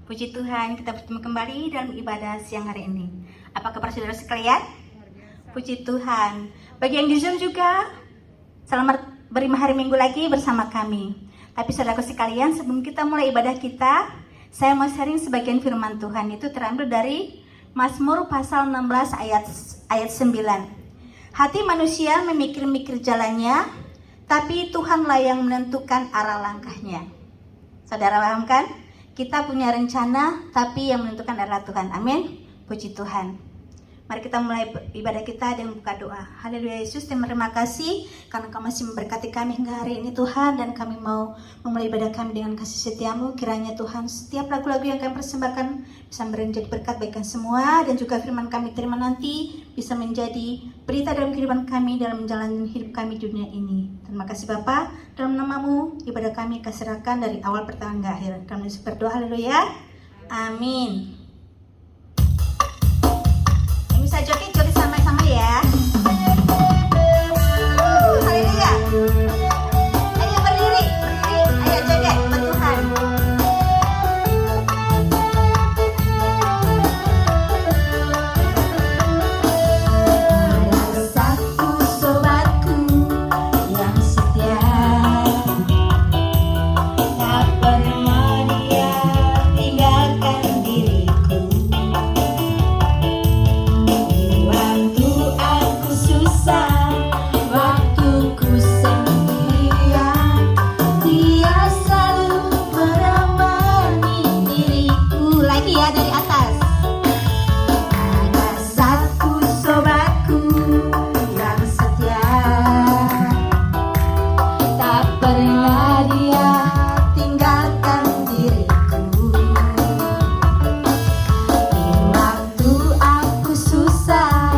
Puji Tuhan, kita bertemu kembali dalam ibadah siang hari ini. Apa kabar saudara sekalian? Puji Tuhan. Bagi yang di Zoom juga, selamat berlima hari Minggu lagi bersama kami. Tapi saudaraku sekalian, sebelum kita mulai ibadah kita, saya mau sharing sebagian firman Tuhan. Itu terambil dari Mazmur pasal 16 ayat 9. Hati manusia memikir-mikir jalannya, tapi Tuhanlah yang menentukan arah langkahnya. Saudara paham kan? Kita punya rencana, tapi yang menentukan adalah Tuhan. Amin. Puji Tuhan. Mari kita mulai ibadah kita dengan buka doa. Haleluya Yesus, terima kasih karena Kau masih memberkati kami hingga hari ini Tuhan. Dan kami mau memulai ibadah kami dengan kasih setia-Mu. Kiranya Tuhan, setiap lagu-lagu yang kami persembahkan bisa menjadi berkat bagi kami semua. Dan juga firman kami terima nanti bisa menjadi berita dalam kehidupan kami, dalam menjalani hidup kami di dunia ini. Terima kasih Bapa, dalam nama-Mu ibadah kami kasihkan dari awal pertengahan hingga akhir. Kami berdoa, haleluya. Amin. Bisa joget sama-sama ya. Haleluya. Ayo berdiri. Ayo joget buat Tuhan. Ada satu sobatku yang setia, tak pernah dia tinggalkan diriku. Waktu aku susah, waktuku sendirian, dia selalu menemani diriku. Lagi ya dari atas. Ada satu sobatku yang setia, tak pernah dia tinggalkan diriku. Waktu aku susah,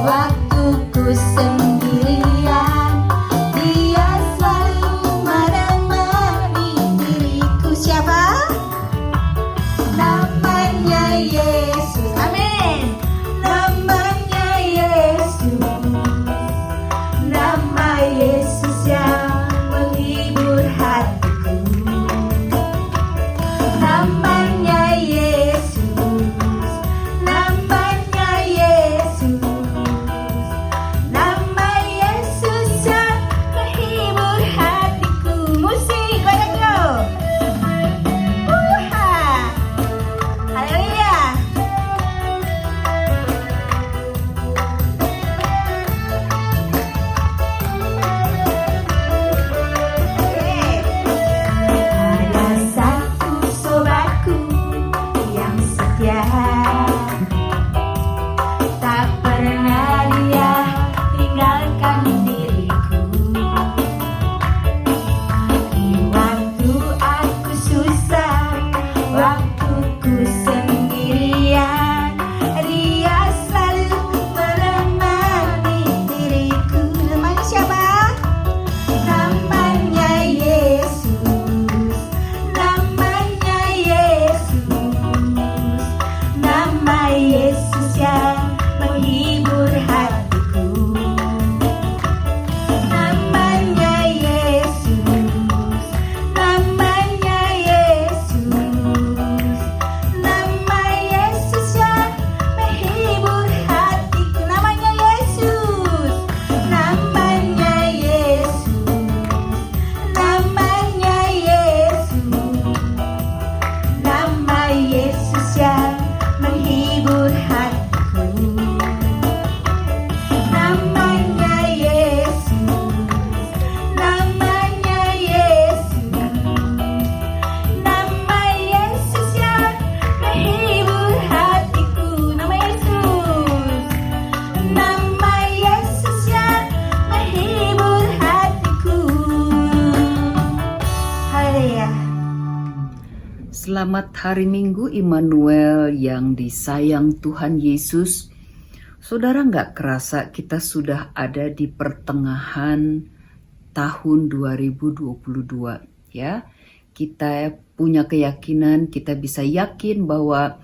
waktuku sendirian, dia selalu menemani diriku. Siapa? Namanya Yesus. Amin. Namanya Yesus. Nama Yesus yang menghibur hatiku. Namanya Yesus. Namanya Yesus. Nama Yesus yang menghibur hatiku. Musik goyangnya. Haleluya. Ada satu sobatku yang setia, tak pernah dia tinggalkan diriku. Waktu aku susah, waktuku sendirian, dia selalu menemani diriku. Namanya siapa? Namanya Yesus. Namanya Yesus. Nama Yesus yang menghibur hatiku. Namanya Yesus. Namanya Yesus. Nama Yesus yang menghibur hatiku. Namanya Yesus. Namanya Yesus. Namanya Yesus. Nama Yesus yang menghibur hatiku. Namanya Yesus. Namanya Yesus. Nama Yesus yang menghibur hatiku. Nama Yesus. Nama Yesus yang menghibur hatiku. Haleluya. Selamat hari Minggu Immanuel yang disayang Tuhan Yesus. Saudara, nggak kerasa kita sudah ada di pertengahan tahun 2022 ya. Kita punya keyakinan, kita bisa yakin bahwa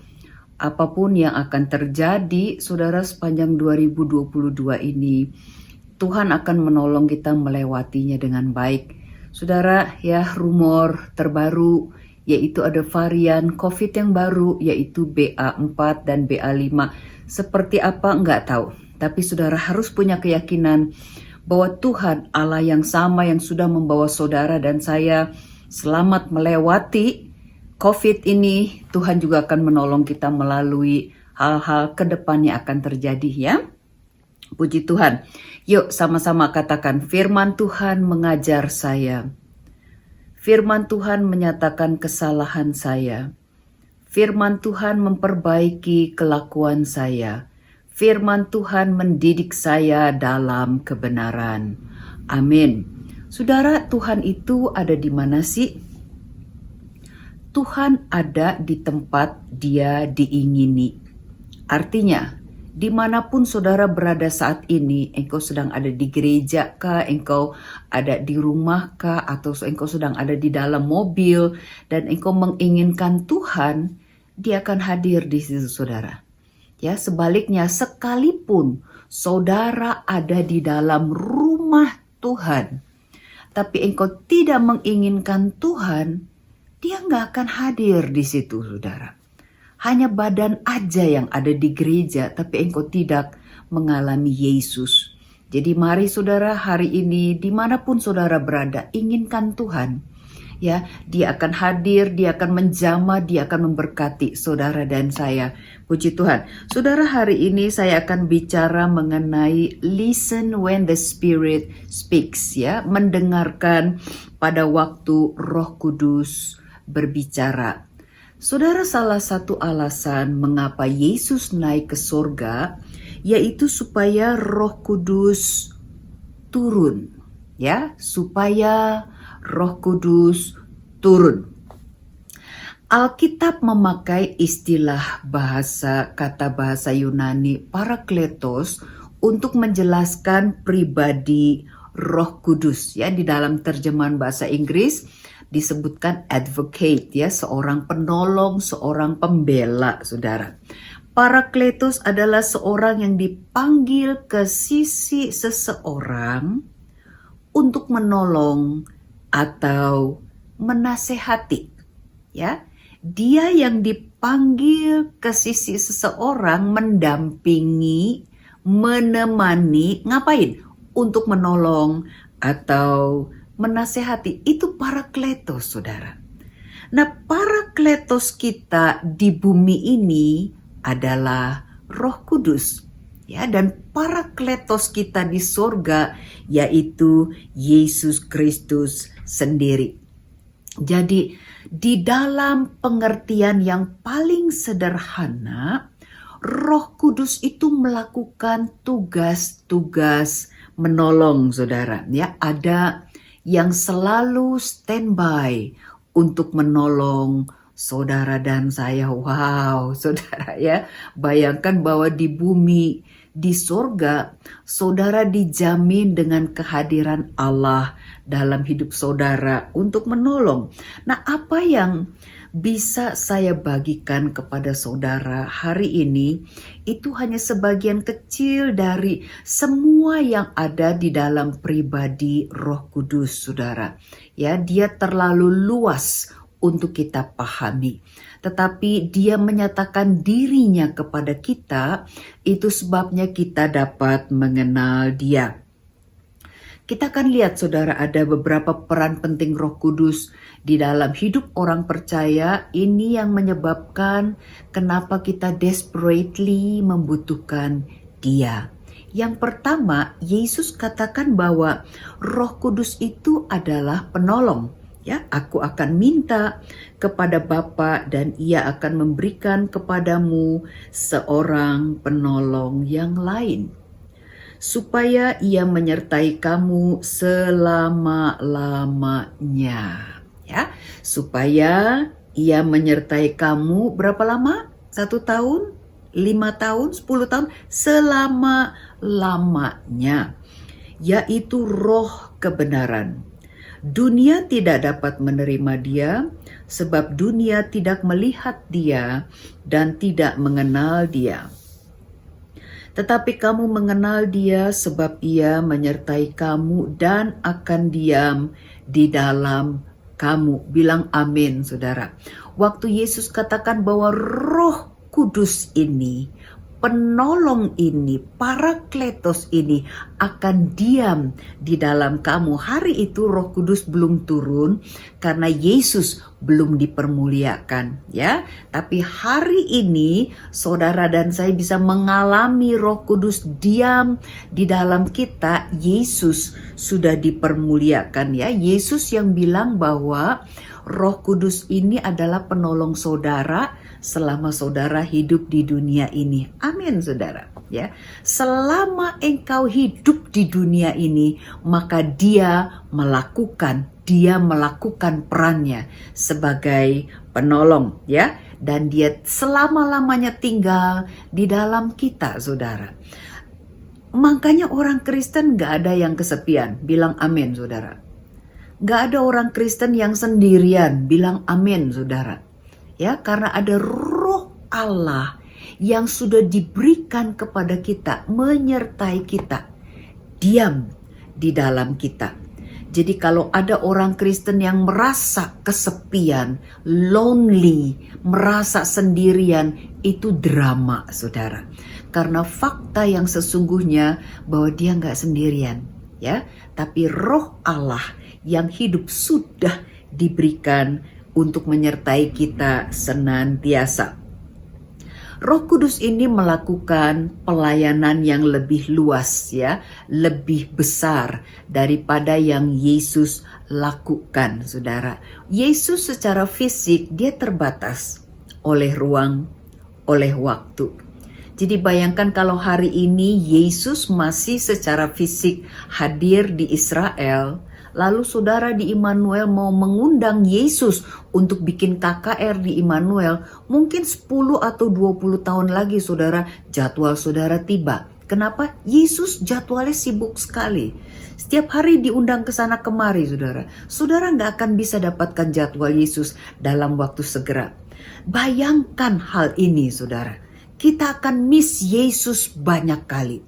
apapun yang akan terjadi saudara sepanjang 2022 ini, Tuhan akan menolong kita melewatinya dengan baik. Saudara, ya rumor terbaru yaitu ada varian COVID yang baru, yaitu BA4 dan BA5. Seperti apa nggak tahu, tapi saudara harus punya keyakinan bahwa Tuhan Allah yang sama yang sudah membawa saudara dan saya selamat melewati COVID ini, Tuhan juga akan menolong kita melalui hal-hal ke depannya akan terjadi ya. Puji Tuhan. Yuk sama-sama katakan, firman Tuhan mengajar saya. Firman Tuhan menyatakan kesalahan saya. Firman Tuhan memperbaiki kelakuan saya. Firman Tuhan mendidik saya dalam kebenaran. Amin. Saudara, Tuhan itu ada di mana sih? Tuhan ada di tempat Dia diingini. Artinya, dimanapun saudara berada saat ini, engkau sedang ada di gereja kah, engkau ada di rumah kah, atau engkau sedang ada di dalam mobil, dan engkau menginginkan Tuhan, Dia akan hadir di situ saudara. Ya, sebaliknya sekalipun saudara ada di dalam rumah Tuhan, tapi engkau tidak menginginkan Tuhan, Dia nggak akan hadir di situ saudara. Hanya badan aja yang ada di gereja, tapi engkau tidak mengalami Yesus. Jadi mari saudara hari ini dimanapun saudara berada, inginkan Tuhan. Ya, Dia akan hadir, Dia akan menjamah, Dia akan memberkati saudara dan saya. Puji Tuhan. Saudara, hari ini saya akan bicara mengenai listen when the Spirit speaks, ya, mendengarkan pada waktu Roh Kudus berbicara. Saudara, salah satu alasan mengapa Yesus naik ke surga yaitu supaya Roh Kudus turun, ya, supaya Roh Kudus turun. Alkitab memakai istilah kata bahasa Yunani parakletos untuk menjelaskan pribadi Roh Kudus, ya, di dalam terjemahan bahasa Inggris disebutkan advocate, ya, seorang penolong, seorang pembela, saudara. Parakletos adalah seorang yang dipanggil ke sisi seseorang untuk menolong atau menasehati, ya. Dia yang dipanggil ke sisi seseorang mendampingi, menemani, ngapain? Untuk menolong atau menasehati. Itu parakletos, saudara. Nah, parakletos kita di bumi ini adalah Roh Kudus, ya, dan parakletos kita di sorga yaitu Yesus Kristus sendiri. Jadi di dalam pengertian yang paling sederhana, Roh Kudus itu melakukan tugas-tugas menolong, saudara, ya. Ada yang selalu standby untuk menolong saudara dan saya. Wow, saudara, ya. Bayangkan bahwa di bumi, di sorga, saudara dijamin dengan kehadiran Allah dalam hidup saudara untuk menolong. Nah, apa yang bisa saya bagikan kepada saudara hari ini itu hanya sebagian kecil dari semua yang ada di dalam pribadi Roh Kudus, saudara. Ya, Dia terlalu luas untuk kita pahami. Tetapi Dia menyatakan dirinya kepada kita, itu sebabnya kita dapat mengenal Dia. Kita akan lihat, saudara, ada beberapa peran penting Roh Kudus di dalam hidup orang percaya. Ini yang menyebabkan kenapa kita desperately membutuhkan Dia. Yang pertama, Yesus katakan bahwa Roh Kudus itu adalah penolong. Ya, aku akan minta kepada Bapa dan Ia akan memberikan kepadamu seorang penolong yang lain, supaya Ia menyertai kamu selama-lamanya, ya, supaya Ia menyertai kamu berapa lama? 1 tahun, 5 tahun, 10 tahun, selama-lamanya, yaitu Roh kebenaran. Dunia tidak dapat menerima Dia, sebab dunia tidak melihat Dia dan tidak mengenal Dia. Tetapi kamu mengenal Dia sebab Ia menyertai kamu dan akan diam di dalam kamu. Bilang amin, saudara. Waktu Yesus katakan bahwa Roh Kudus ini, penolong ini, Parakletos ini akan diam di dalam kamu. Hari itu Roh Kudus belum turun karena Yesus belum dipermuliakan, ya. Tapi hari ini saudara dan saya bisa mengalami Roh Kudus diam di dalam kita. Yesus sudah dipermuliakan, ya. Yesus yang bilang bahwa Roh Kudus ini adalah penolong saudara selama saudara hidup di dunia ini. Amin, saudara. Ya, selama engkau hidup di dunia ini, maka dia melakukan perannya sebagai penolong, ya. Dan dia selama-lamanya tinggal di dalam kita, saudara. Makanya orang Kristen gak ada yang kesepian. Bilang amin, saudara. Gak ada orang Kristen yang sendirian. Bilang amin, saudara. Ya, karena ada Roh Allah yang sudah diberikan kepada kita, menyertai kita, diam di dalam kita. Jadi kalau ada orang Kristen yang merasa kesepian, lonely, merasa sendirian, itu drama, saudara. Karena fakta yang sesungguhnya bahwa dia nggak sendirian, ya. Tapi Roh Allah yang hidup sudah diberikan untuk menyertai kita senantiasa. Roh Kudus ini melakukan pelayanan yang lebih luas, ya, lebih besar daripada yang Yesus lakukan, saudara. Yesus secara fisik dia terbatas oleh ruang, oleh waktu. Jadi bayangkan kalau hari ini Yesus masih secara fisik hadir di Israel, lalu saudara di Immanuel mau mengundang Yesus untuk bikin KKR di Immanuel, mungkin 10 atau 20 tahun lagi saudara, jadwal saudara tiba. Kenapa? Yesus jadwalnya sibuk sekali. Setiap hari diundang ke sana kemari, saudara. Saudara nggak akan bisa dapatkan jadwal Yesus dalam waktu segera. Bayangkan hal ini, saudara. Kita akan miss Yesus banyak kali.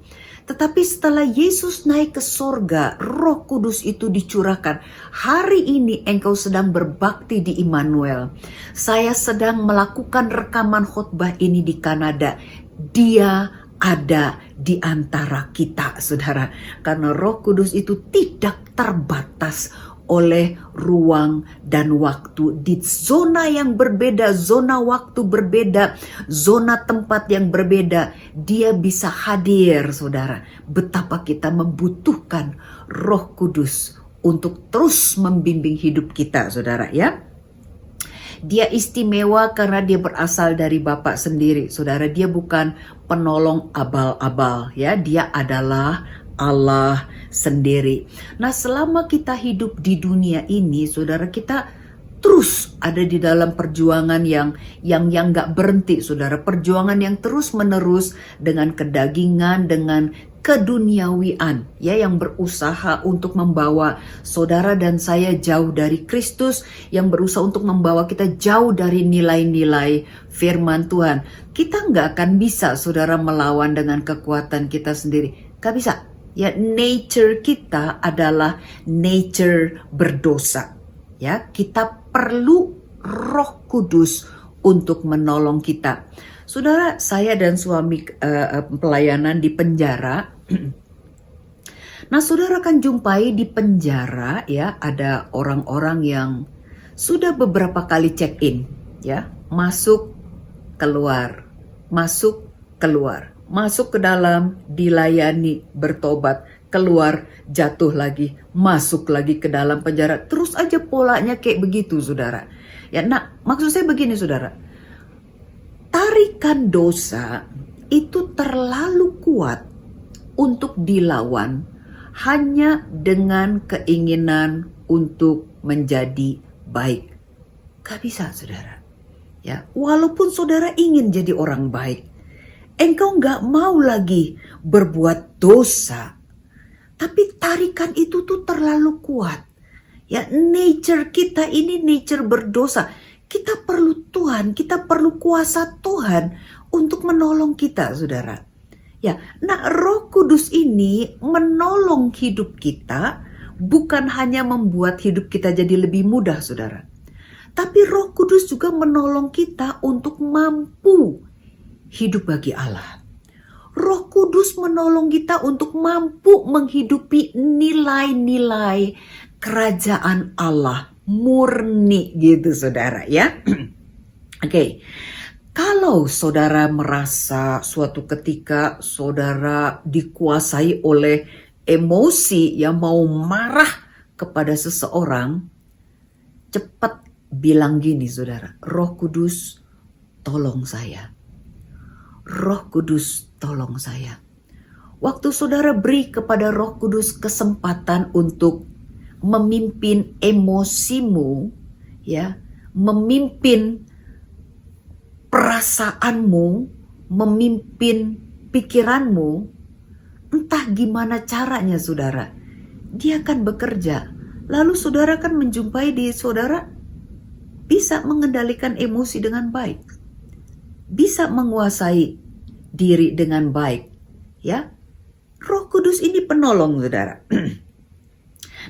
Tetapi setelah Yesus naik ke sorga, Roh Kudus itu dicurahkan. Hari ini engkau sedang berbakti di Immanuel. Saya sedang melakukan rekaman khotbah ini di Kanada. Dia ada di antara kita, saudara. Karena Roh Kudus itu tidak terbatas oleh ruang dan waktu. Di zona yang berbeda, zona waktu berbeda, zona tempat yang berbeda, dia bisa hadir, saudara. Betapa kita membutuhkan Roh Kudus untuk terus membimbing hidup kita, saudara, ya. Dia istimewa karena dia berasal dari Bapa sendiri, saudara. Dia bukan penolong abal-abal, ya. Dia adalah Allah sendiri. Nah, selama kita hidup di dunia ini, saudara, kita terus ada di dalam perjuangan yang nggak berhenti, saudara. Perjuangan yang terus menerus dengan kedagingan, dengan keduniawian, ya, yang berusaha untuk membawa saudara dan saya jauh dari Kristus, yang berusaha untuk membawa kita jauh dari nilai-nilai firman Tuhan. Kita nggak akan bisa, saudara, melawan dengan kekuatan kita sendiri. Nggak bisa. Ya, nature kita adalah nature berdosa. Ya, kita perlu Roh Kudus untuk menolong kita. Saudara, saya dan suami pelayanan di penjara. Nah, saudara akan jumpai di penjara, ya, ada orang-orang yang sudah beberapa kali check in, ya, masuk keluar, masuk keluar. Masuk ke dalam, dilayani, bertobat, keluar, jatuh lagi, masuk lagi ke dalam penjara. Terus aja polanya kayak begitu, saudara. Ya, nah, maksud saya begini, saudara. Tarikan dosa itu terlalu kuat untuk dilawan hanya dengan keinginan untuk menjadi baik. Gak bisa, saudara. Ya, walaupun saudara ingin jadi orang baik, engkau gak mau lagi berbuat dosa. Tapi tarikan itu tuh terlalu kuat. Ya, nature kita ini nature berdosa. Kita perlu Tuhan, kita perlu kuasa Tuhan untuk menolong kita, saudara. Ya, nah, Roh Kudus ini menolong hidup kita, bukan hanya membuat hidup kita jadi lebih mudah, saudara. Tapi Roh Kudus juga menolong kita untuk mampu hidup bagi Allah. Roh Kudus menolong kita untuk mampu menghidupi nilai-nilai kerajaan Allah murni gitu, saudara, ya. Oke. Kalau saudara merasa suatu ketika saudara dikuasai oleh emosi yang mau marah kepada seseorang, cepat bilang gini, saudara, Roh Kudus, tolong saya. Roh Kudus, tolong saya. Waktu saudara beri kepada Roh Kudus kesempatan untuk memimpin emosimu, ya, memimpin perasaanmu, memimpin pikiranmu, entah gimana caranya, saudara, dia akan bekerja. Lalu saudara akan menjumpai diri saudara bisa mengendalikan emosi dengan baik, bisa menguasai diri dengan baik, ya. Roh Kudus ini penolong, saudara.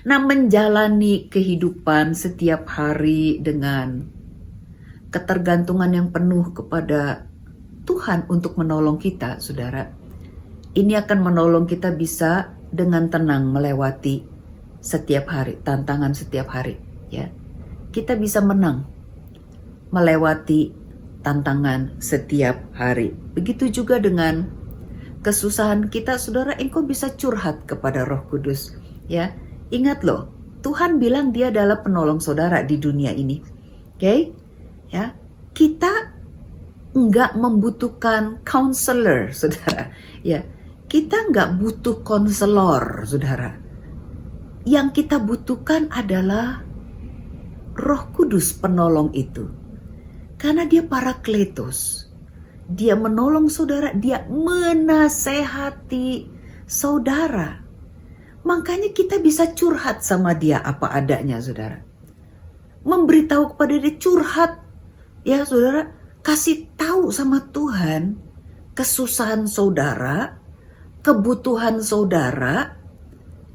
Nah, menjalani kehidupan setiap hari dengan ketergantungan yang penuh kepada Tuhan untuk menolong kita, saudara, ini akan menolong kita bisa dengan tenang melewati setiap hari, tantangan setiap hari, ya. Kita bisa menang melewati tantangan setiap hari. Begitu juga dengan kesusahan kita, saudara, engkau bisa curhat kepada Roh Kudus, ya. Ingat loh, Tuhan bilang dia adalah penolong saudara di dunia ini. Oke? Ya, kita nggak membutuhkan counselor, saudara. Ya, kita nggak butuh konselor, saudara. Yang kita butuhkan adalah Roh Kudus penolong itu. Karena dia Parakletos. Dia menolong saudara, dia menasehati saudara. Makanya kita bisa curhat sama dia apa adanya, saudara. Memberitahu kepada dia, curhat. Ya, saudara, kasih tahu sama Tuhan kesusahan saudara, kebutuhan saudara,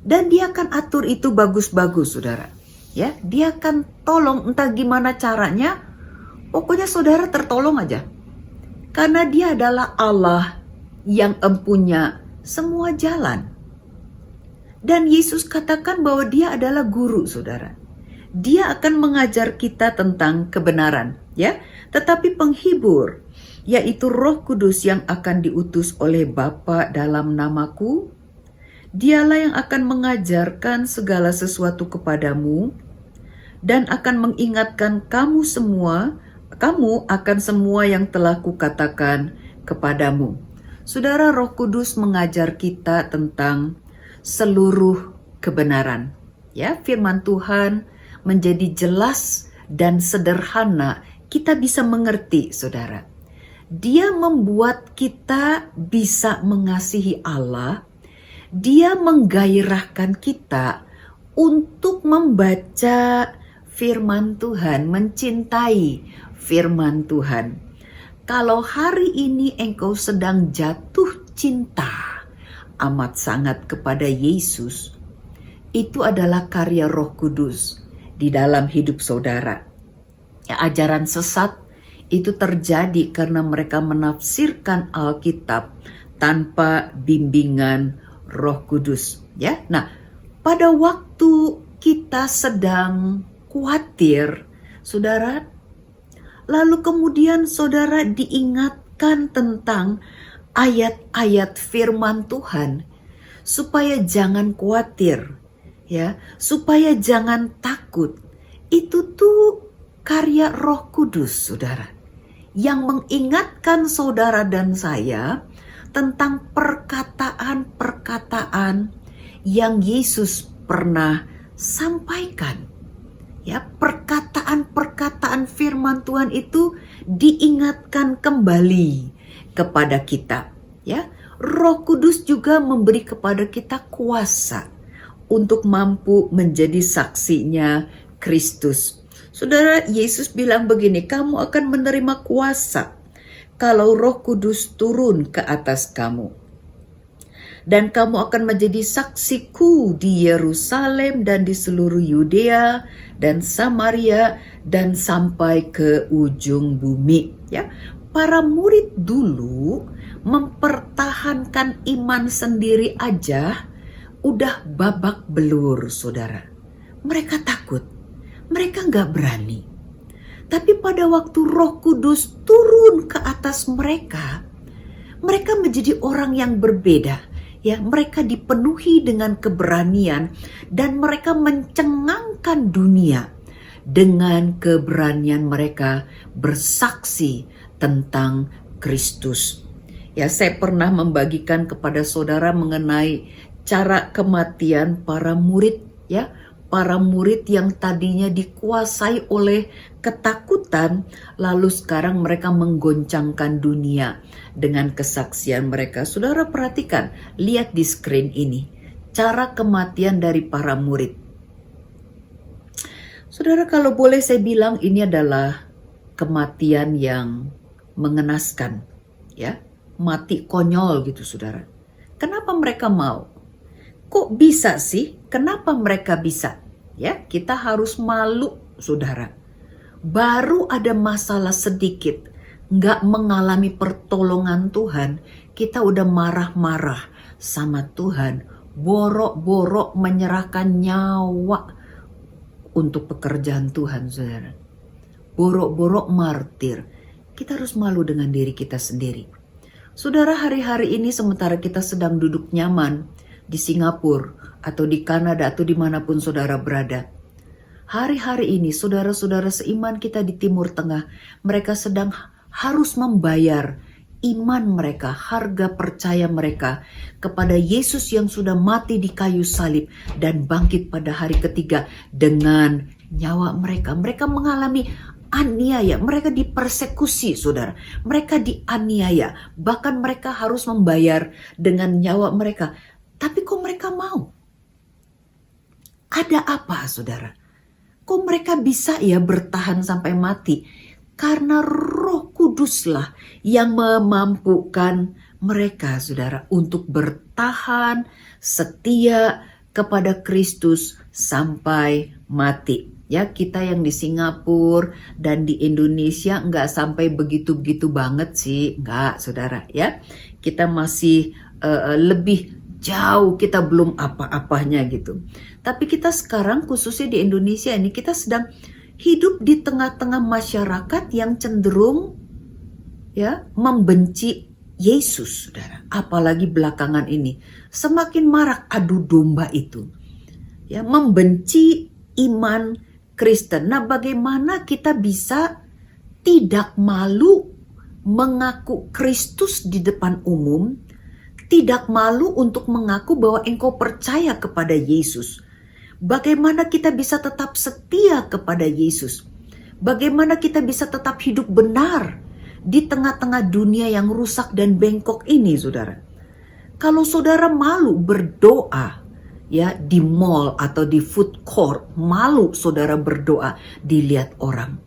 dan dia akan atur itu bagus-bagus, saudara. Ya, dia akan tolong entah gimana caranya, pokoknya saudara tertolong aja. Karena dia adalah Allah yang empunya semua jalan. Dan Yesus katakan bahwa dia adalah guru, saudara. Dia akan mengajar kita tentang kebenaran, ya. Tetapi penghibur, yaitu Roh Kudus yang akan diutus oleh Bapa dalam namaku, dialah yang akan mengajarkan segala sesuatu kepadamu dan akan mengingatkan kamu akan semua yang telah kukatakan kepadamu. Saudara, Roh Kudus mengajar kita tentang seluruh kebenaran, ya. Firman Tuhan menjadi jelas dan sederhana, kita bisa mengerti, saudara. Dia membuat kita bisa mengasihi Allah. Dia menggairahkan kita untuk membaca firman Tuhan, mencintai firman Tuhan. Kalau hari ini engkau sedang jatuh cinta amat sangat kepada Yesus, itu adalah karya Roh Kudus di dalam hidup saudara. Ya, ajaran sesat itu terjadi karena mereka menafsirkan Alkitab tanpa bimbingan Roh Kudus, ya. Nah, pada waktu kita sedang khawatir, saudara, lalu kemudian saudara diingatkan tentang ayat-ayat firman Tuhan supaya jangan khawatir, ya, supaya jangan takut. Itu tuh karya Roh Kudus, saudara, yang mengingatkan saudara dan saya tentang perkataan-perkataan yang Yesus pernah sampaikan. Ya, perkataan-perkataan firman Tuhan itu diingatkan kembali kepada kita, ya. Roh Kudus juga memberi kepada kita kuasa untuk mampu menjadi saksinya Kristus. Saudara, Yesus bilang begini, kamu akan menerima kuasa kalau Roh Kudus turun ke atas kamu. dan kamu akan menjadi saksiku di Yerusalem dan di seluruh Yudea dan Samaria dan sampai ke ujung bumi. Ya, para murid dulu mempertahankan iman sendiri aja udah babak belur, saudara. Mereka takut, mereka nggak berani. Tapi pada waktu Roh Kudus turun ke atas mereka, mereka menjadi orang yang berbeda. Ya, mereka dipenuhi dengan keberanian dan mereka mencengangkan dunia dengan keberanian mereka bersaksi tentang Kristus. Ya, saya pernah membagikan kepada saudara mengenai cara kematian para murid, ya. Para murid yang tadinya dikuasai oleh ketakutan, lalu sekarang mereka menggoncangkan dunia dengan kesaksian mereka. Saudara perhatikan, lihat di screen ini, cara kematian dari para murid. Saudara, kalau boleh saya bilang ini adalah kematian yang mengenaskan, ya, mati konyol gitu, saudara. Kenapa mereka mau? Kok bisa sih? Kenapa mereka bisa? Ya, kita harus malu, saudara. Baru ada masalah sedikit, nggak mengalami pertolongan Tuhan, kita udah marah-marah sama Tuhan, borok-borok menyerahkan nyawa untuk pekerjaan Tuhan, saudara. Borok-borok martir. Kita harus malu dengan diri kita sendiri. Saudara, hari-hari ini sementara kita sedang duduk nyaman di Singapura atau di Kanada atau dimanapun saudara berada. Hari-hari ini saudara-saudara seiman kita di Timur Tengah, mereka sedang harus membayar iman mereka, harga percaya mereka kepada Yesus yang sudah mati di kayu salib dan bangkit pada hari ketiga dengan nyawa mereka. Mereka mengalami aniaya, mereka dipersekusi, saudara. Mereka dianiaya, bahkan mereka harus membayar dengan nyawa mereka. Tapi kok mereka mau? Ada apa, saudara? Kok mereka bisa ya bertahan sampai mati? Karena Roh Kuduslah yang memampukan mereka, saudara, untuk bertahan setia kepada Kristus sampai mati. Ya, kita yang di Singapura dan di Indonesia nggak sampai begitu-begitu banget sih, nggak, saudara. Ya, kita masih lebih jauh, kita belum apa-apanya gitu. Tapi kita sekarang khususnya di Indonesia ini kita sedang hidup di tengah-tengah masyarakat yang cenderung ya membenci Yesus, saudara. Apalagi belakangan ini semakin marak adu domba itu. Ya, membenci iman Kristen. Nah, bagaimana kita bisa tidak malu mengaku Kristus di depan umum? Tidak malu untuk mengaku bahwa engkau percaya kepada Yesus. Bagaimana kita bisa tetap setia kepada Yesus? Bagaimana kita bisa tetap hidup benar di tengah-tengah dunia yang rusak dan bengkok ini, saudara? Kalau saudara malu berdoa ya di mall atau di food court, malu saudara berdoa dilihat orang.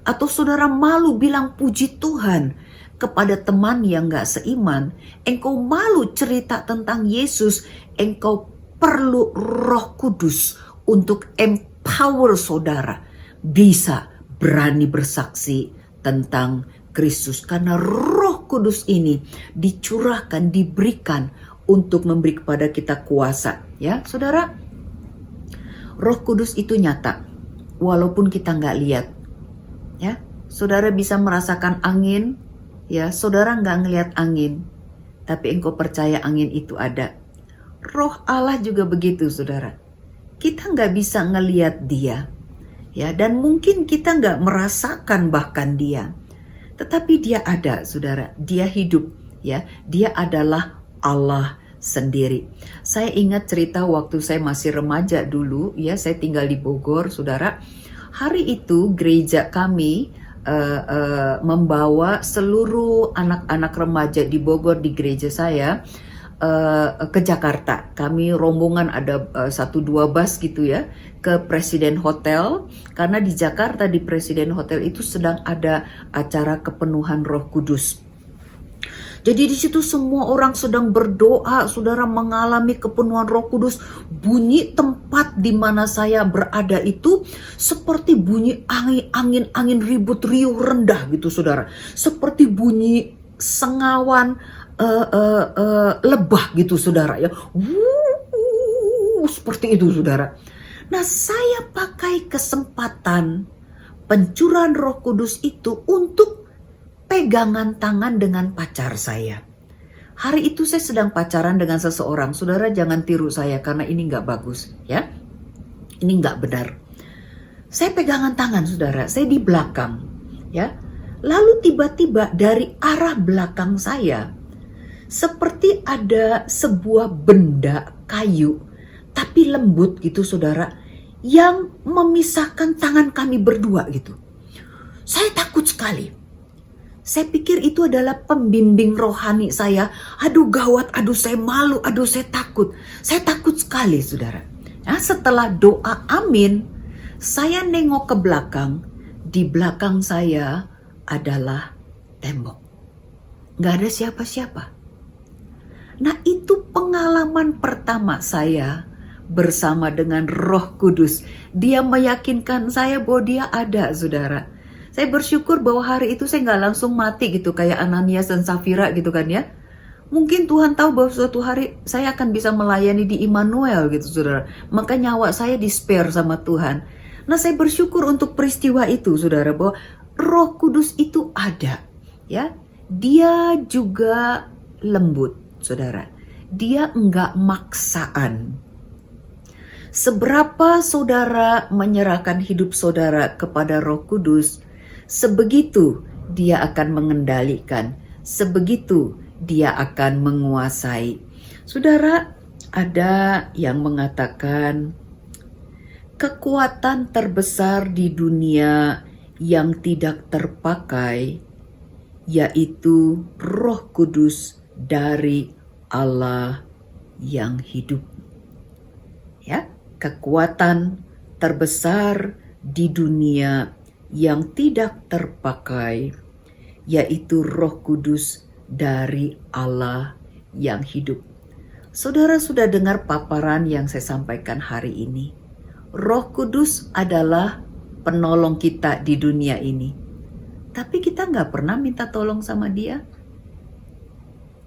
Atau saudara malu bilang puji Tuhan kepada teman yang gak seiman, engkau malu cerita tentang Yesus, engkau perlu Roh Kudus untuk empower saudara bisa berani bersaksi tentang Kristus. Karena Roh Kudus ini dicurahkan, diberikan untuk memberi kepada kita kuasa. Ya, saudara, Roh Kudus itu nyata, walaupun kita nggak lihat. Ya, saudara bisa merasakan angin. Ya, saudara nggak ngelihat angin, tapi engkau percaya angin itu ada. Roh Allah juga begitu, saudara. Kita nggak bisa ngelihat dia, ya, dan mungkin kita nggak merasakan bahkan dia, tetapi dia ada, saudara. Dia hidup, ya. Dia adalah Allah sendiri. Saya ingat cerita waktu saya masih remaja dulu, ya. Saya tinggal di Bogor, saudara. Hari itu gereja kami membawa seluruh anak-anak remaja di Bogor di gereja saya ke Jakarta. Kami rombongan ada 1-2 bus gitu ya ke Presiden Hotel, karena di Jakarta di Presiden Hotel itu sedang ada acara kepenuhan Roh Kudus. Jadi di situ semua orang sedang berdoa, saudara, mengalami kepenuhan Roh Kudus. Bunyi tempat di mana saya berada itu seperti bunyi angin ribut riuh rendah gitu, saudara. Seperti bunyi sengawan lebah gitu, saudara, ya. Seperti itu, saudara. Nah, saya pakai kesempatan pencurahan Roh Kudus itu untuk pegangan tangan dengan pacar saya. Hari itu saya sedang pacaran dengan seseorang. Saudara, jangan tiru saya karena ini nggak bagus, ya. Ini nggak benar. Saya pegangan tangan, saudara. Saya di belakang, ya. Lalu tiba-tiba dari arah belakang saya seperti ada sebuah benda kayu, tapi lembut gitu, saudara, yang memisahkan tangan kami berdua gitu. Saya takut sekali. Saya pikir itu adalah pembimbing rohani saya. Aduh gawat, aduh saya malu, aduh saya takut. Saya takut sekali, saudara. Nah, setelah doa amin, saya nengok ke belakang. Di belakang saya adalah tembok. Gak ada siapa-siapa. Nah, itu pengalaman pertama saya bersama dengan Roh Kudus. Dia meyakinkan saya bahwa dia ada, saudara. Saya bersyukur bahwa hari itu saya nggak langsung mati gitu kayak Ananias dan Safira gitu kan, ya. Mungkin Tuhan tahu bahwa suatu hari saya akan bisa melayani di Immanuel gitu, saudara. Maka nyawa saya di-spare sama Tuhan. Nah, saya bersyukur untuk peristiwa itu, saudara, bahwa Roh Kudus itu ada, ya. Dia juga lembut, saudara. Dia enggak maksaan. Seberapa saudara menyerahkan hidup saudara kepada Roh Kudus, sebegitu dia akan mengendalikan, sebegitu dia akan menguasai. Saudara, ada yang mengatakan kekuatan terbesar di dunia yang tidak terpakai yaitu Roh Kudus dari Allah yang hidup. Ya, kekuatan terbesar di dunia yang tidak terpakai yaitu Roh Kudus dari Allah yang hidup. Saudara sudah dengar paparan yang saya sampaikan hari ini. Roh Kudus adalah penolong kita di dunia ini. Tapi kita nggak pernah minta tolong sama dia.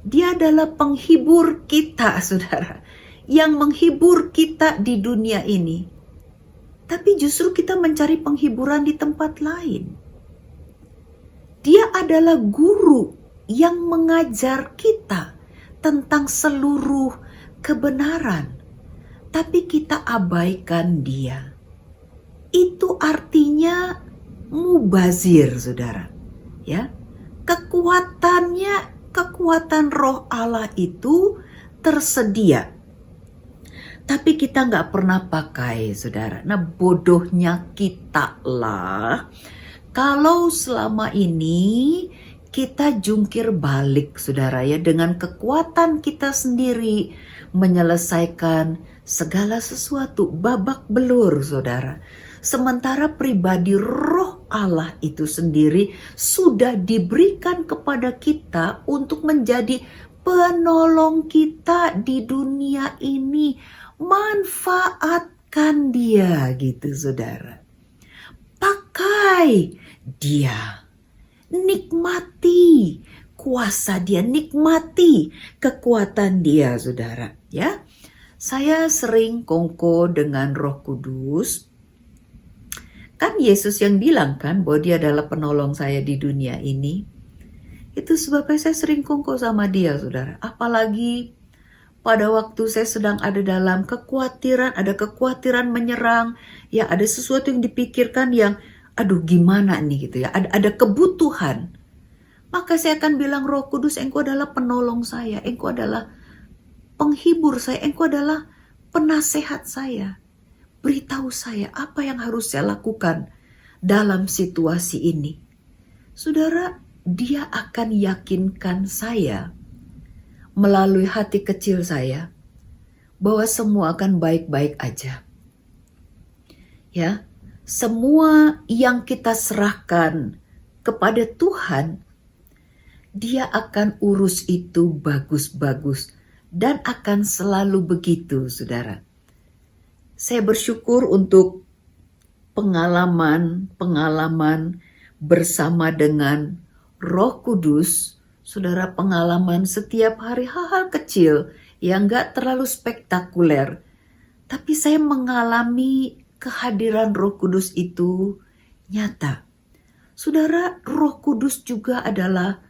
Dia adalah penghibur kita, saudara. Yang menghibur kita di dunia ini. Tapi justru kita mencari penghiburan di tempat lain. Dia adalah guru yang mengajar kita tentang seluruh kebenaran. Tapi kita abaikan dia. Itu artinya mubazir, saudara. Ya, kekuatan Roh Allah itu tersedia. Tapi kita nggak pernah pakai, saudara. Nah, bodohnya kita lah. Kalau selama ini kita jungkir balik, saudara, ya, dengan kekuatan kita sendiri menyelesaikan segala sesuatu babak belur, saudara. Sementara pribadi Roh Allah itu sendiri sudah diberikan kepada kita untuk menjadi penolong kita di dunia ini. Manfaatkan dia gitu, saudara. Pakai dia. Nikmati kuasa dia, nikmati kekuatan dia, saudara. Ya, saya sering kongko dengan Roh Kudus. Kan Yesus yang bilang kan bahwa dia adalah penolong saya di dunia ini. Itu sebabnya saya sering kongko sama dia, saudara. Apalagi pada waktu saya sedang ada dalam kekhawatiran, ada kekhawatiran menyerang, ya ada sesuatu yang dipikirkan yang, aduh gimana nih gitu ya, ada kebutuhan. Maka saya akan bilang, Roh Kudus, Engkau adalah penolong saya, Engkau adalah penghibur saya, Engkau adalah penasehat saya. Beritahu saya apa yang harus saya lakukan dalam situasi ini. Saudara, dia akan yakinkan saya melalui hati kecil saya bahwa semua akan baik-baik aja. Ya, semua yang kita serahkan kepada Tuhan, Dia akan urus itu bagus-bagus dan akan selalu begitu, saudara. Saya bersyukur untuk pengalaman bersama dengan Roh Kudus, saudara, pengalaman setiap hari hal-hal kecil yang gak terlalu spektakuler. Tapi saya mengalami kehadiran Roh Kudus itu nyata. Saudara, Roh Kudus juga adalah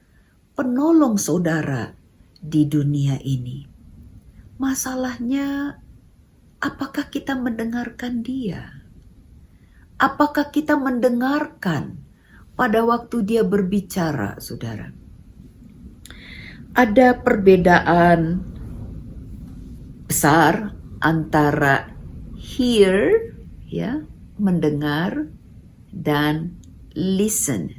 penolong saudara di dunia ini. Masalahnya, apakah kita mendengarkan Dia? Apakah kita mendengarkan pada waktu Dia berbicara, saudara? Ada perbedaan besar antara hear, ya, mendengar, dan listen,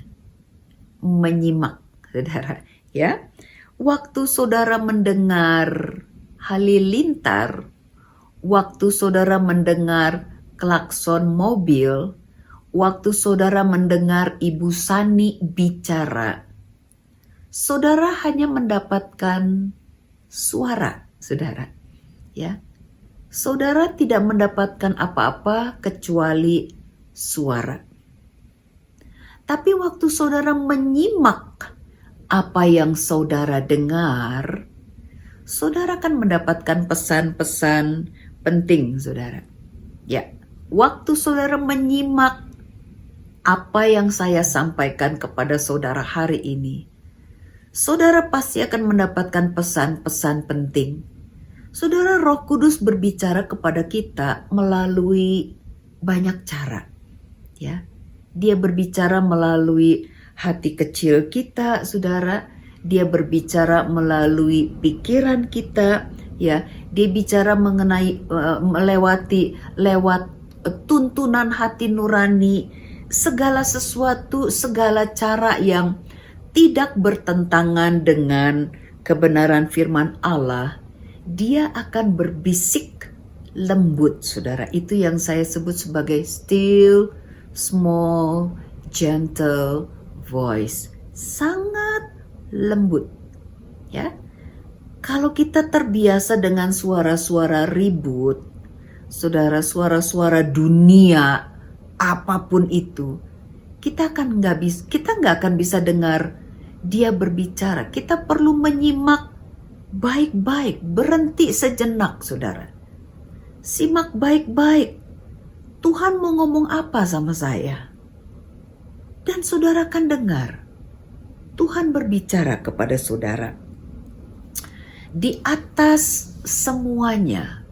menyimak, saudara, ya. Waktu saudara mendengar halilintar, waktu saudara mendengar klakson mobil, waktu saudara mendengar Ibu Sani bicara, saudara hanya mendapatkan suara, saudara, ya. Saudara tidak mendapatkan apa-apa kecuali suara. Tapi waktu saudara menyimak apa yang saudara dengar, saudara akan mendapatkan pesan-pesan penting, saudara. Ya, waktu saudara menyimak apa yang saya sampaikan kepada saudara hari ini, saudara pasti akan mendapatkan pesan-pesan penting. Saudara, Roh Kudus berbicara kepada kita melalui banyak cara, ya. Dia berbicara melalui hati kecil kita, saudara. Dia berbicara melalui pikiran kita, ya. Dia bicara mengenai lewat tuntunan hati nurani, segala sesuatu, segala cara yang tidak bertentangan dengan kebenaran firman Allah. Dia akan berbisik lembut, saudara. Itu yang saya sebut sebagai still, small, gentle voice. Sangat lembut, ya. Kalau kita terbiasa dengan suara-suara ribut, saudara, suara-suara dunia, apapun itu, kita nggak akan bisa dengar Dia berbicara. Kita perlu menyimak baik-baik, berhenti sejenak, saudara. Simak baik-baik. Tuhan mau ngomong apa sama saya? Dan saudara akan dengar. Tuhan berbicara kepada saudara. Di atas semuanya,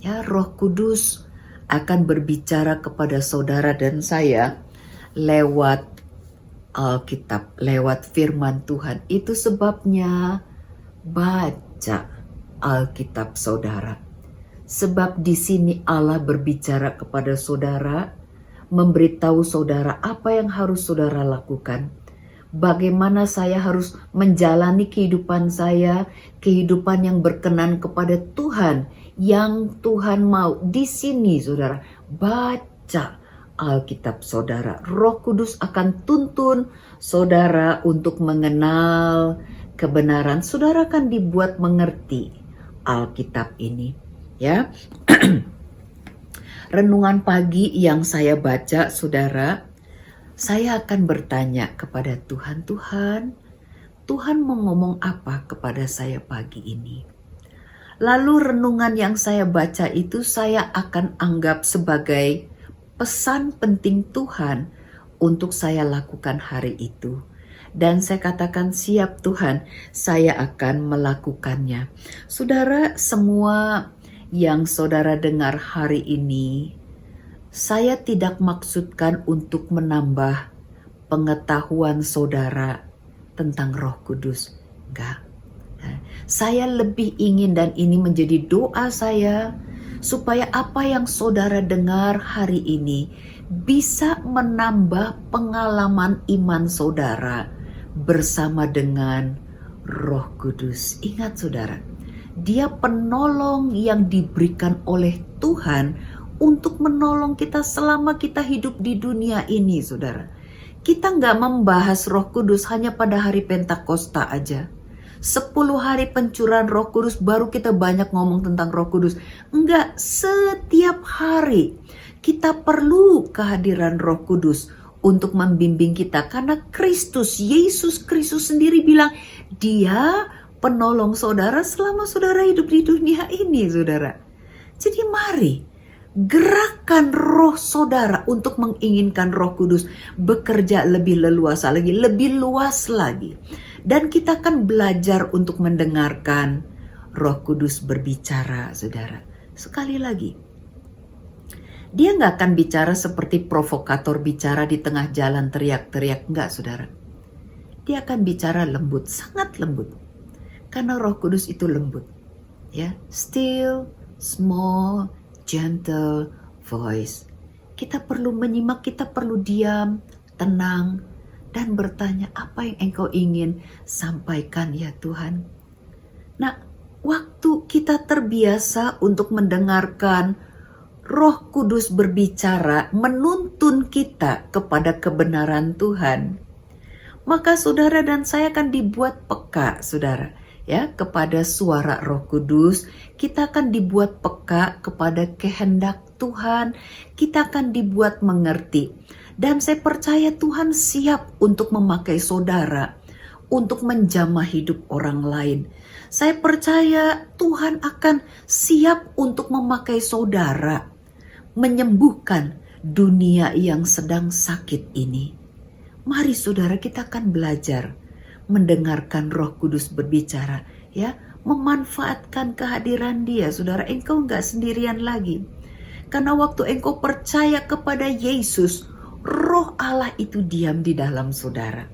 ya, Roh Kudus akan berbicara kepada saudara dan saya lewat Alkitab, lewat firman Tuhan. Itu sebabnya baca Alkitab, saudara. Sebab di sini Allah berbicara kepada saudara, memberitahu saudara apa yang harus saudara lakukan. Bagaimana saya harus menjalani kehidupan saya, kehidupan yang berkenan kepada Tuhan, yang Tuhan mau. Di sini, saudara, baca Alkitab, saudara. Roh Kudus akan tuntun saudara untuk mengenal kebenaran. Saudara akan dibuat mengerti Alkitab ini, ya. Renungan pagi yang saya baca, saudara, saya akan bertanya kepada Tuhan, Tuhan mau ngomong apa kepada saya pagi ini? Lalu renungan yang saya baca itu saya akan anggap sebagai pesan penting Tuhan untuk saya lakukan hari itu. Dan saya katakan, siap Tuhan, saya akan melakukannya. Saudara, semua yang saudara dengar hari ini, saya tidak maksudkan untuk menambah pengetahuan saudara tentang Roh Kudus. Enggak. Saya lebih ingin, dan ini menjadi doa saya, supaya apa yang saudara dengar hari ini bisa menambah pengalaman iman saudara bersama dengan Roh Kudus. Ingat saudara, Dia penolong yang diberikan oleh Tuhan untuk menolong kita selama kita hidup di dunia ini, saudara. Kita nggak membahas Roh Kudus hanya pada hari Pentakosta aja. 10 hari pencurahan Roh Kudus baru kita banyak ngomong tentang Roh Kudus. Enggak, setiap hari kita perlu kehadiran Roh Kudus untuk membimbing kita. Karena Kristus, Yesus Kristus sendiri bilang, Dia penolong saudara selama saudara hidup di dunia ini, saudara. Jadi mari, gerakan roh saudara untuk menginginkan Roh Kudus bekerja lebih leluasa lagi, lebih luas lagi. Dan kita akan belajar untuk mendengarkan Roh Kudus berbicara, saudara. Sekali lagi, Dia nggak akan bicara seperti provokator bicara di tengah jalan teriak-teriak, enggak, saudara. Dia akan bicara lembut, sangat lembut. Karena Roh Kudus itu lembut, ya, still, small, gentle voice. Kita perlu menyimak, kita perlu diam, tenang, dan bertanya, apa yang Engkau ingin sampaikan ya Tuhan? Nah, waktu kita terbiasa untuk mendengarkan Roh Kudus berbicara, menuntun kita kepada kebenaran Tuhan, maka saudara dan saya akan dibuat peka, saudara, ya, kepada suara Roh Kudus. Kita akan dibuat peka kepada kehendak Tuhan. Kita akan dibuat mengerti. Dan saya percaya Tuhan siap untuk memakai saudara untuk menjamah hidup orang lain. Saya percaya Tuhan akan siap untuk memakai saudara menyembuhkan dunia yang sedang sakit ini. Mari saudara, kita akan belajar mendengarkan Roh Kudus berbicara, ya, memanfaatkan kehadiran Dia. Saudara, engkau enggak sendirian lagi. Karena waktu engkau percaya kepada Yesus, Roh Allah itu diam di dalam saudara.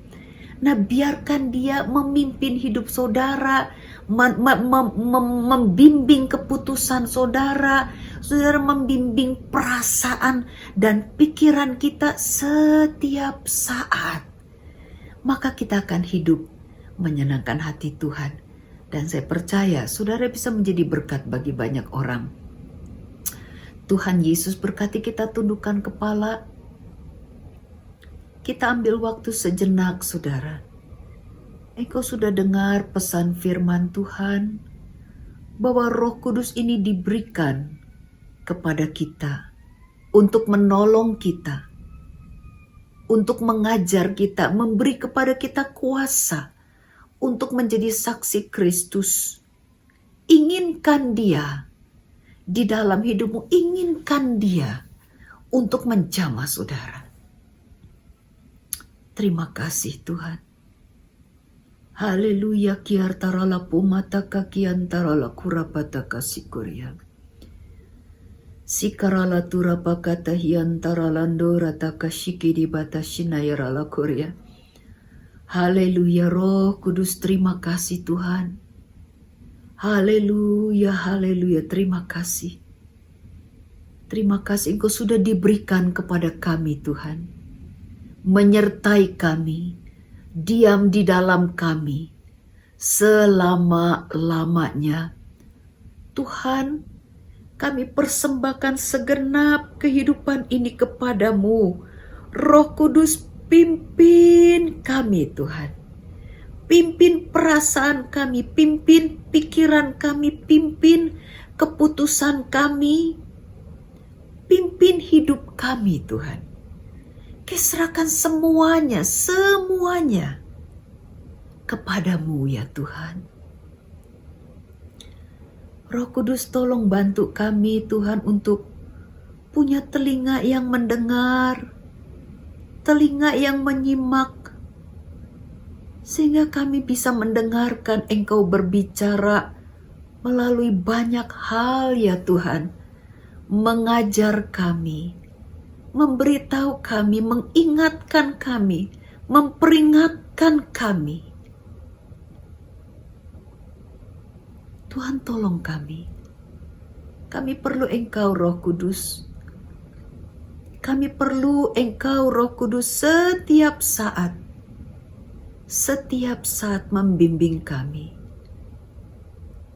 Nah, biarkan Dia memimpin hidup saudara, membimbing keputusan saudara, saudara membimbing perasaan dan pikiran kita setiap saat. Maka kita akan hidup menyenangkan hati Tuhan. Dan saya percaya saudara bisa menjadi berkat bagi banyak orang. Tuhan Yesus berkati, kita tundukkan kepala. Kita ambil waktu sejenak, saudara. Engkau sudah dengar pesan firman Tuhan bahwa Roh Kudus ini diberikan kepada kita untuk menolong kita, untuk mengajar kita, memberi kepada kita kuasa untuk menjadi saksi Kristus. Inginkan Dia di dalam hidupmu, inginkan Dia untuk menjamah saudara. Terima kasih Tuhan. Haleluya, kiartara la pumata kakiantara la kurapata kasikuria. Sikarala turapakata hiantara landora takashiki di batashinayara la kuria. Haleluya, Roh Kudus, terima kasih Tuhan. Haleluya, haleluya, terima kasih. Terima kasih Engkau sudah diberikan kepada kami Tuhan. Menyertai kami, diam di dalam kami selama-lamanya. Tuhan, kami persembahkan segenap kehidupan ini kepadamu. Roh Kudus, pimpin kami Tuhan. Pimpin perasaan kami, pimpin pikiran kami, pimpin keputusan kami, pimpin hidup kami Tuhan. Serahkan semuanya kepadamu ya Tuhan. Roh Kudus, tolong bantu kami Tuhan untuk punya telinga yang mendengar, telinga yang menyimak, sehingga kami bisa mendengarkan Engkau berbicara melalui banyak hal ya Tuhan. Mengajar kami, memberitahu kami, mengingatkan kami, memperingatkan kami. Tuhan, tolong kami. Kami perlu Engkau Roh Kudus. Kami perlu Engkau Roh Kudus setiap saat membimbing kami,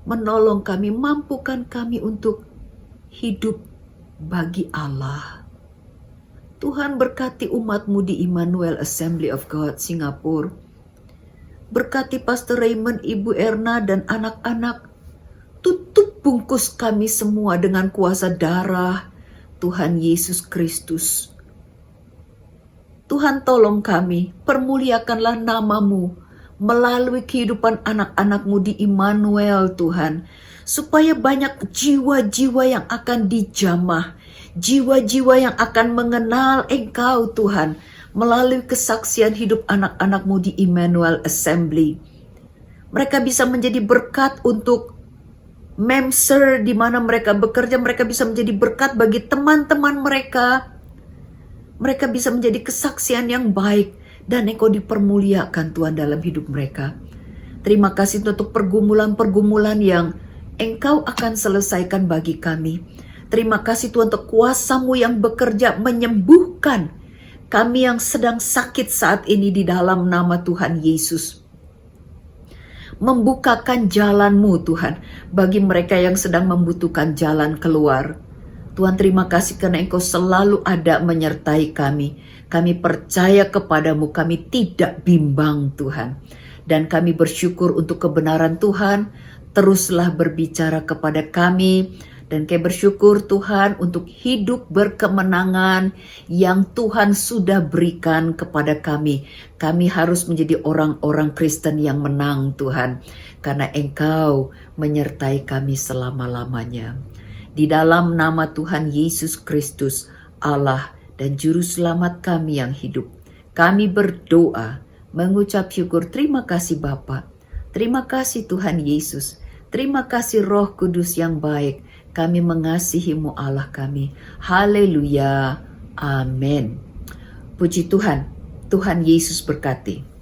menolong kami, mampukan kami untuk hidup bagi Allah. Tuhan berkati umat-Mu di Immanuel Assembly of God Singapura. Berkati Pastor Raymond, Ibu Erna, dan anak-anak. Tutup bungkus kami semua dengan kuasa darah Tuhan Yesus Kristus. Tuhan tolong kami, permuliakanlah nama-Mu melalui kehidupan anak-anak-Mu di Immanuel Tuhan. Supaya banyak jiwa-jiwa yang akan dijamah, jiwa-jiwa yang akan mengenal Engkau Tuhan, melalui kesaksian hidup anak-anak-Mu di Immanuel Assembly. Mereka bisa menjadi berkat untuk Memser di mana mereka bekerja, mereka bisa menjadi berkat bagi teman-teman mereka. Mereka bisa menjadi kesaksian yang baik dan Engkau dipermuliakan Tuhan dalam hidup mereka. Terima kasih untuk pergumulan-pergumulan yang Engkau akan selesaikan bagi kami. Terima kasih Tuhan untuk kuasa-Mu yang bekerja menyembuhkan kami yang sedang sakit saat ini di dalam nama Tuhan Yesus. Membukakan jalan-Mu Tuhan bagi mereka yang sedang membutuhkan jalan keluar. Tuhan terima kasih karena Engkau selalu ada menyertai kami. Kami percaya kepadamu, kami tidak bimbang Tuhan. Dan kami bersyukur untuk kebenaran Tuhan. Teruslah berbicara kepada kami. Dan kami bersyukur Tuhan untuk hidup berkemenangan yang Tuhan sudah berikan kepada kami. Kami harus menjadi orang-orang Kristen yang menang Tuhan. Karena Engkau menyertai kami selama-lamanya. Di dalam nama Tuhan Yesus Kristus, Allah dan Juru Selamat kami yang hidup. Kami berdoa, mengucap syukur. Terima kasih Bapa. Terima kasih Tuhan Yesus. Terima kasih Roh Kudus yang baik. Kami mengasihi-Mu Allah kami. Haleluya. Amin. Puji Tuhan. Tuhan Yesus berkati.